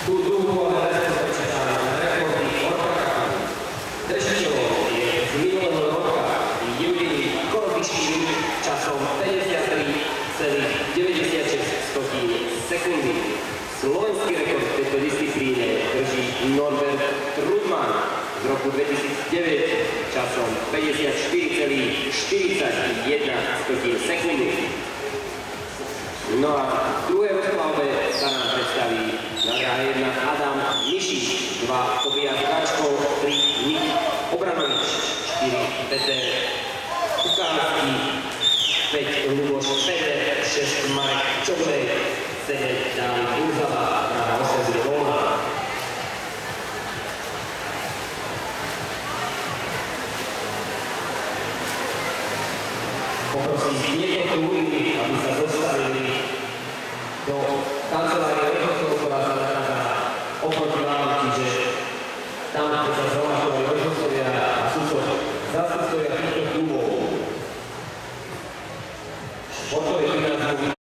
Tú druhú ale bezpečná rekordný orkánu. Držiteľom je z minulého roka Jurij Korbišín časom 53,96 sekundy. Slovenský rekord v tejto disciplíne drží Norbert Rudman z roku 2009 časom 54,41 sekundy. No a v druhej rozplavbe sa nám predstaví na dráhe 1 Adam Mišič, 2 Tobias Gačko, 3 Nik Obranovič, 4 Peter Kukánsky, 5 Luboš Feder, 6 Marek Čobrej, 7 Dávid Burzala, dráha 8 bude voľná. Poprosím tieto túry, aby sa dostavili do kancelárie